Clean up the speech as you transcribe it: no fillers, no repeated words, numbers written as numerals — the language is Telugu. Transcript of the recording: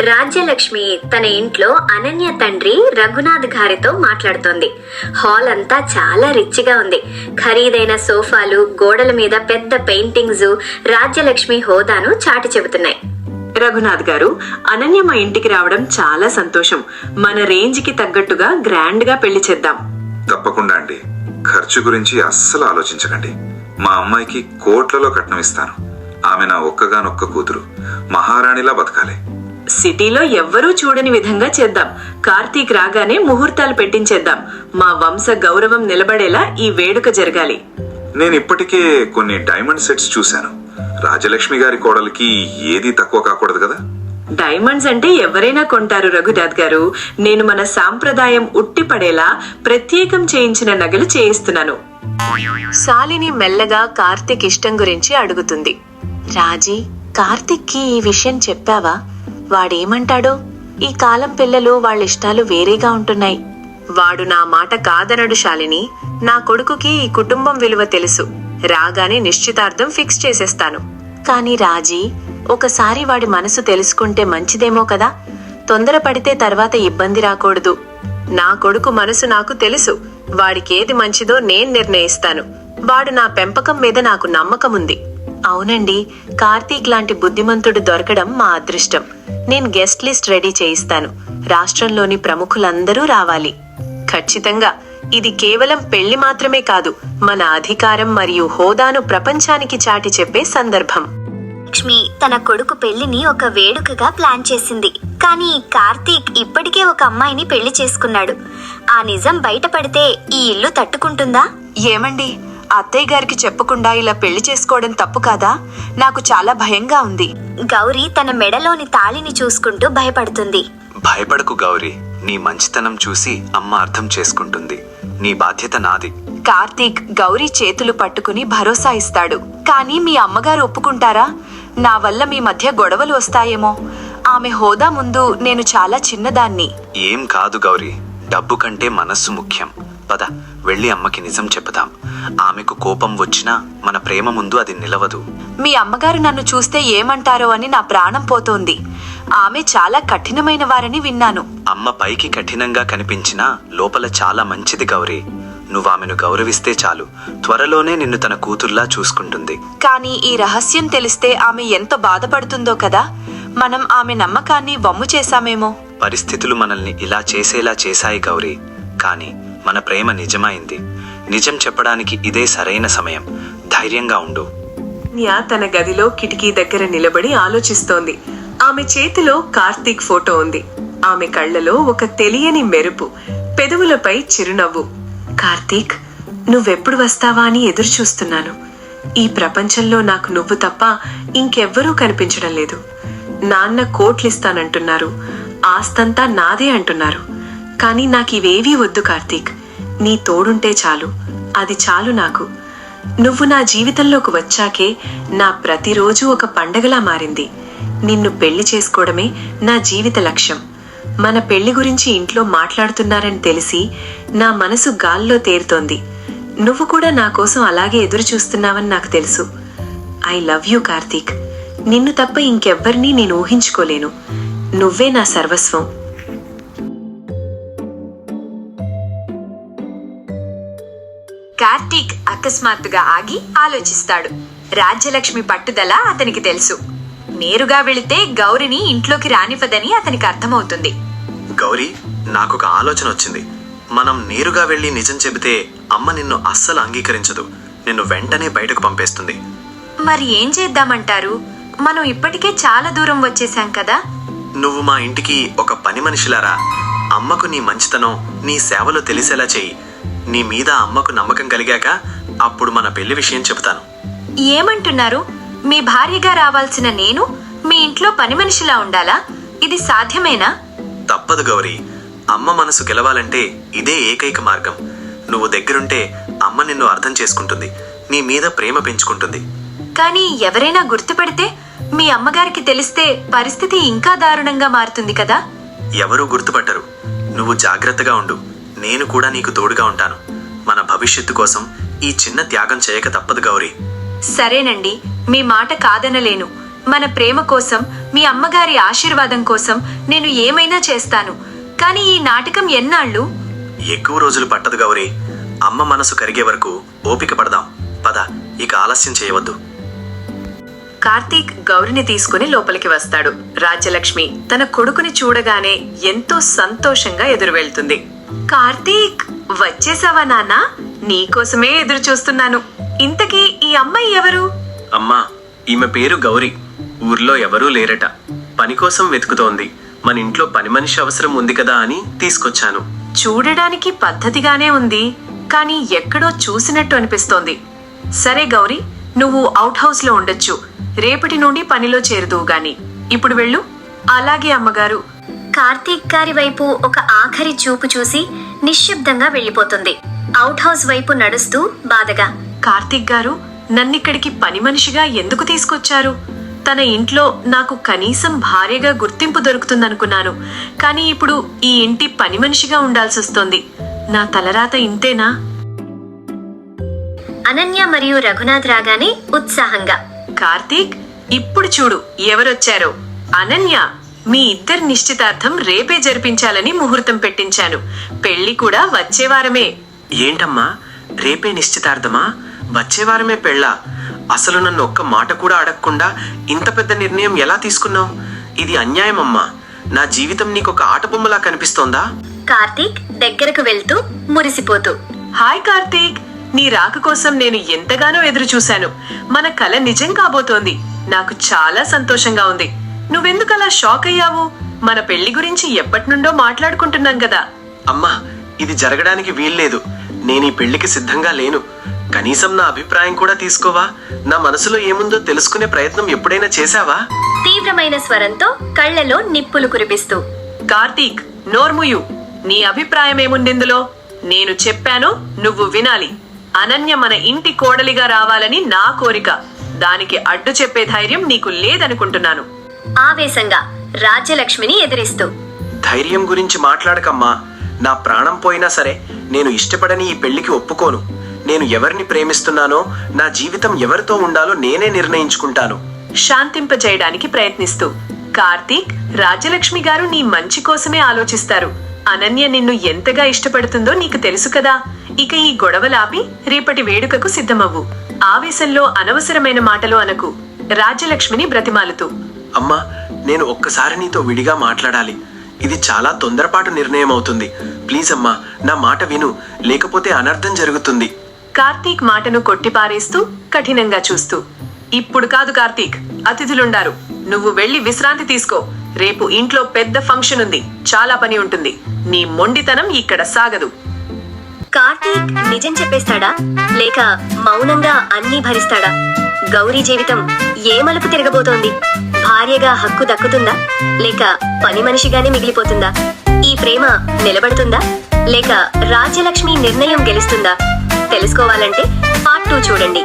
రాజ్యలక్ష్మి తన ఇంట్లో అనన్య తండ్రి రఘునాథ్ గారితో మాట్లాడుతోంది. హాల్ అంతా చాలా రిచ్గా ఉంది. ఖరీదైన సోఫాలు, గోడల మీద పెద్ద పెయింటింగ్స్ రాజ్యలక్ష్మి హోదాను చాటి చెబుతున్నాయి. రఘునాథ్ గారు, అనన్య మా ఇంటికి రావడం చాలా సంతోషం. మన రేంజ్ కి తగ్గట్టుగా గ్రాండ్ గా పెళ్లి చేద్దాం. తప్పకుండా అండి. ఖర్చు గురించి అస్సలు ఆలోచించకండి. మా అమ్మాయికి కోట్లలో కట్నం ఇస్తాను. ఆమె నా ఒక్కగానొక్క కూతురు. మహారాణిలా బతకాలి. సిటీలో ఎవ్వరూ చూడని విధంగా చేద్దాం. కార్తీక్ రాగానే ముహూర్తాలు పెట్టించేద్దాం. మా వంశ గౌరవం నిలబడేలా ఈ వేడుక జరగాలి. నేను ఇప్పటికే కొన్ని డైమండ్ సెట్స్ చూశాను. రాజలక్ష్మి గారి కోడలికి ఏదీ తక్కువ కాకూడదు కదా. డైమండ్స్ అంటే ఎవరైనా కొంటారు రఘునాథ్ గారు. నేను మన సాంప్రదాయం ఉట్టిపడేలా ప్రత్యేకం చేయించిన నగలు చేయిస్తున్నాను. శాలిని మెల్లగా కార్తీక్ ఇష్టం గురించి అడుగుతుంది. రాజీ, కార్తీక్ కి ఈ విషయం చెప్పావా? వాడేమంటాడో? ఈ కాలం పిల్లలు వాళ్ళ ఇష్టాలు వేరేగా ఉంటున్నాయి. వాడు నా మాట కాదనడు శాలిని. నా కొడుకుకి ఈ కుటుంబం విలువ తెలుసు. రాగానే నిశ్చితార్థం ఫిక్స్ చేసేస్తాను. కాని రాజీ, ఒకసారి వాడి మనసు తెలుసుకుంటే మంచిదేమో కదా. తొందరపడితే తర్వాత ఇబ్బంది రాకూడదు. నా కొడుకు మనసు నాకు తెలుసు. వాడికేది మంచిదో నేను నిర్ణయిస్తాను. వాడు నా పెంపకం మీద నాకు నమ్మకముంది. అవునండి, కార్తీక్ లాంటి బుద్ధిమంతుడు దొరకడం మా అదృష్టం. నేను గెస్ట్ లిస్ట్ రెడీ చేయిస్తాను. రాష్ట్రంలోని ప్రముఖులందరూ రావాలి. ఖచ్చితంగా. ఇది కేవలం పెళ్లి మాత్రమే కాదు, మన అధికారం మరియు హోదాను ప్రపంచానికి చాటి చెప్పే సందర్భం. లక్ష్మి తన కొడుకు పెళ్లిని ఒక వేడుకగా ప్లాన్ చేసింది. కానీ కార్తీక్ ఇప్పటికే ఒక అమ్మాయిని పెళ్లి చేసుకున్నాడు. ఆ నిజం బయటపడితే ఈ ఇల్లు తట్టుకుంటుందా? ఏమండి, అత్తయ్య గారికి చెప్పకుండా ఇలా పెళ్లి చేసుకోవడం తప్పు కాదా? నాకు చాలా భయంగా ఉంది. గౌరీ తన మెడలోని తాళిని చూసుకుంటూ భయపడుతుంది. భయపడకు గౌరీ, నీ మంచితనం చూసి అమ్మ అర్థం చేసుకుంటుంది. నీ బాధ్యత నాది. కార్తీక్ గౌరీ చేతులు పట్టుకుని భరోసా ఇస్తాడు. కానీ మీ అమ్మగారు ఒప్పుకుంటారా? నా వల్ల మీ మధ్య గొడవలు వస్తాయేమో. ఆమె హోదా ముందు నేను చాలా చిన్నదాన్ని. ఏం కాదు గౌరీ, డబ్బు కంటే మనస్సు ముఖ్యం. పద, వెళ్ళి అమ్మకి నిజం చెప్పుదాం. ఆమెకు కోపం వచ్చినా మన ప్రేమ ముందు అది నిలవదు. మీ అమ్మగారు నన్ను చూస్తే ఏమంటారో అని నా ప్రాణం పోతోంది. ఆమె చాలా కఠినమైన వారని విన్నాను. అమ్మ పైకి కఠినంగా కనిపించినా లోపల చాలా మంచిది గౌరీ. నువ్వామెను గౌరవిస్తే చాలు, త్వరలోనే నిన్ను తన కూతుర్లా చూసుకుంటుంది. కానీ ఈ రహస్యం తెలిస్తే ఆమె ఎంత బాధపడుతుందో కదా. మనం ఆమె నమ్మకాన్ని వమ్ము చేశామేమో. పరిస్థితులు మనల్ని ఇలా చేసేలా చేశాయి గౌరీ. కానీ మన ప్రేమ నిజమైంది. నిజం చెప్పడానికి ఇదే సరైన సమయం. ధైర్యంగా ఉండు. తన గదిలో కిటికీ దగ్గర నిలబడి ఆలోచిస్తోంది. ఆమె చేతిలో కార్తీక్ ఫోటో ఉంది. ఆమె కళ్ళలో ఒక తెలియని మెరుపు, పెదవులపై చిరునవ్వు. కార్తీక్, నువ్వెప్పుడు వస్తావా అని ఎదురు చూస్తున్నాను. ఈ ప్రపంచంలో నాకు నువ్వు తప్ప ఇంకెవ్వరూ కనిపించడం లేదు. నాన్న కోట్లిస్తానంటున్నారు, ఆస్తంతా నాదే అంటున్నారు. కానీ నాకివేవీ వద్దు కార్తీక్. నీ తోడుంటే చాలు, అది చాలు నాకు. నువ్వు నా జీవితంలోకి వచ్చాకే నా ప్రతిరోజు ఒక పండగలా మారింది. నిన్ను పెళ్లి చేసుకోవడమే నా జీవిత లక్ష్యం. మన పెళ్లి గురించి ఇంట్లో మాట్లాడుతున్నారని తెలిసి నా మనసు గాల్లో తేరుతోంది. నువ్వు కూడా నా కోసం అలాగే ఎదురు చూస్తున్నావని నాకు తెలుసు. I love you Karthik. నిన్ను తప్ప ఇంకెవ్వరినీ నేను ఊహించుకోలేను. నువ్వే నా సర్వస్వం. కార్తీక్ అకస్మాత్తుగా ఆగి ఆలోచిస్తాడు. రాజ్యలక్ష్మి పట్టుదల అతనికి తెలుసు. నేరుగా వెళితే గౌరిని ఇంట్లోకి రానివ్వదని అతనికి అర్థమవుతుంది. గౌరీ, నాకొక ఆలోచన వచ్చింది. మనం నేరుగా వెళ్ళి నిజం చెబితే అమ్మ నిన్ను అస్సలు అంగీకరించదు. నిన్ను వెంటనే బయటకు పంపేస్తుంది. మరి ఏం చేద్దామంటారు? మనం ఇప్పటికే చాలా దూరం వచ్చేసాం కదా. నువ్వు మా ఇంటికి ఒక పని మనిషిలారా. అమ్మకు నీ మంచితనం, నీ సేవలు తెలిసేలా చెయ్యి. నీ మీద అమ్మకు నమ్మకం కలిగాక అప్పుడు మన పెళ్లి విషయం చెబుతాను. ఏమంటున్నారు? మీ భార్యగా రావాల్సిన నేను మీ ఇంట్లో పని మనిషిలా ఉండాలా? ఇది సాధ్యమేనా? తప్పదు గౌరీ. అమ్మ మనసు గెలవాలంటే ఇదే ఏకైక మార్గం. నువ్వు దగ్గరుంటే అమ్మ నిన్ను అర్థం చేసుకుంటుంది, నీ మీద ప్రేమ పెంచుకుంటుంది. కానీ ఎవరైనా గుర్తుపడితే, మీ అమ్మగారికి తెలిస్తే పరిస్థితి ఇంకా దారుణంగా మారుతుంది కదా. ఎవరూ గుర్తుపట్టరు. నువ్వు జాగ్రత్తగా ఉండు. నేను కూడా నీకు తోడుగా ఉంటాను. మన భవిష్యత్తు కోసం ఈ చిన్న త్యాగం చేయక తప్పదు గౌరీ. సరేనండి, మీ మాట కాదనలేను. మన ప్రేమ కోసం, మీ అమ్మగారి ఆశీర్వాదం కోసం నేను ఏమైనా చేస్తాను. కానీ ఈ నాటకం ఎన్నాళ్ళు? ఎక్కువ రోజులు పట్టదు గౌరీ. అమ్మ మనసు కరిగే వరకు ఓపిక పడదాం. పద, ఇక ఆలస్యం చేయవద్దు. కార్తీక్ గౌరిని తీసుకుని లోపలికి వస్తాడు. రాజ్యలక్ష్మి తన కొడుకుని చూడగానే ఎంతో సంతోషంగా ఎదురు వెళ్తుంది. కార్తీక్, వచ్చేసావా నాన్న? నీకోసమే ఎదురు చూస్తున్నాను. ఇంతకీ ఈ అమ్మాయి ఎవరు? అమ్మా, ఈమె పేరు గౌరీ. ఊర్లో ఎవరూ లేరట. పని కోసం వెతుకుతోంది. మన ఇంట్లో పని మనిషి అవసరం ఉంది కదా అని తీసుకొచ్చాను. చూడడానికి పద్ధతిగానే ఉంది, కానీ ఎక్కడో చూసినట్టు అనిపిస్తోంది. సరే గౌరీ, నువ్వు అవుట్ హౌస్ లో ఉండొచ్చు. రేపటి నుండి పనిలో చేరుదువు గాని. ఇప్పుడు వెళ్ళు. అలాగే అమ్మగారు. కార్తీక్ గారి వైపు ఒక ఆఖరి చూపు చూసి నిశ్శబ్దంగా వెళ్ళిపోతుంది. అవుట్ హౌస్ వైపు నడుస్తూ బాధగా, కార్తీక్ గారు, నన్నిక్కడికి పని మనిషిగా ఎందుకు తీసుకొచ్చారు? తన ఇంట్లో నాకు కనీసం భార్యగా గుర్తింపు దొరుకుతుందనుకున్నాను. కానీ ఇప్పుడు ఈ ఇంటి పని మనిషిగా ఉండాల్సొస్తోంది. నా తలరాత ఇంతేనా? అనన్య మరియు రఘునాథ్ రాగానే ఉత్సాహంగా, కార్తీక్, ఇప్పుడు చూడు ఎవరొచ్చారో. అనన్య, మీ ఇద్దరి నిశ్చితార్థం రేపే జరిపించాలని ముహూర్తం పెట్టించాను. పెళ్లి కూడా వచ్చే వారమే. ఏంటమ్మా, రేపే నిశ్చితార్థమా? వచ్చే వారమే పెళ్ళా? అసలు నన్ను ఒక్క మాట కూడా అడగకుండా ఇంత పెద్ద నిర్ణయం ఎలా తీసుకున్నావు? ఇది అన్యాయం అమ్మా. నా జీవితం నీకొక ఆటబొమ్మలా కనిపిస్తోందా? కార్తీక్ దగ్గరకు వెళ్తూ మురిసిపోతూ, హాయ్ కార్తీక్, నీ రాక కోసం నేను ఎంతగానో ఎదురు చూశాను. మన కల నిజం కాబోతోంది. నాకు చాలా సంతోషంగా ఉంది. నువ్వెందుకలా షాక్ అయ్యావు? మన పెళ్లి గురించి ఎప్పటి నుండో మాట్లాడుకుంటున్నాం కదా. అమ్మా, ఇది జరగడానికి వీల్లేదు. నేను ఈ పెళ్లికి సిద్ధంగా లేను. కనీసం నా అభిప్రాయం కూడా తీసుకోవా? నా మనసులో ఏముందో తెలుసుకునే ప్రయత్నం ఎప్పుడైనా చేశావా? తీవ్రమైన స్వరంతో కళ్ళలో నిప్పులు కురిపిస్తూ, కార్తీక్, నోర్ముయు. నీ అభిప్రాయమేముందిందులో? నేను చెప్పాను, నువ్వు వినాలి. అనన్య మన ఇంటి కోడలిగా రావాలని నా కోరిక. దానికి అడ్డు చెప్పే ధైర్యం నీకు లేదనుకుంటున్నాను. ఆవేశంగా రాజ్యలక్ష్మిని ఎదిరిస్తూ, ధైర్యం గురించి మాట్లాడకమ్మా. నా ప్రాణం పోయినా సరే నేను ఇష్టపడని ఈ పెళ్లికి ఒప్పుకోను. నేను ఎవరిని ప్రేమిస్తున్నానో, నా జీవితం ఎవరితో ఉండాలో నేనే నిర్ణయించుకుంటాను. శాంతింపజేయడానికి ప్రయత్నిస్తూ, కార్తీక్, రాజ్యలక్ష్మి గారు నీ మంచి కోసమే ఆలోచిస్తారు. అనన్య నిన్ను ఎంతగా ఇష్టపడుతుందో నీకు తెలుసు కదా. ఇక ఈ గొడవలాపి రేపటి వేడుకకు సిద్ధమవ్వు. ఆవేశంలో అనవసరమైన మాటలు అనకు. రాజ్యలక్ష్మిని బ్రతిమాలుతూ, అమ్మా, నేను ఒక్కసారి నీతో విడిగా మాట్లాడాలి. ఇది చాలా తొందరపాటు నిర్ణయం అవుతుంది. ప్లీజ్ అమ్మా, నా మాట విను, లేకపోతే అనర్థం జరుగుతుంది. కార్తీక్ మాటను కొట్టిపారేస్తూ కఠినంగా చూస్తూ, ఇప్పుడు కాదు కార్తీక్, అతిథులుండారు. నువ్వు వెళ్లి విశ్రాంతి తీసుకో. రేపు ఇంట్లో పెద్ద ఫంక్షన్ ఉంది. చాలా పని ఉంటుంది. నీ మొండితనం ఇక్కడ సాగదు. కార్తీక్ నిజం చెప్పేస్తాడా లేక మౌనంగా అన్నీ భరిస్తాడా? గౌరీ జీవితం ఏ మలుపు తిరగబోతోంది? భార్యగా హక్కు దక్కుతుందా లేక పని మనిషిగానే మిగిలిపోతుందా? ఈ ప్రేమ నిలబడుతుందా లేక రాజ్యలక్ష్మి నిర్ణయం గెలుస్తుందా? తెలుసుకోవాలంటే పార్ట్ 2 చూడండి.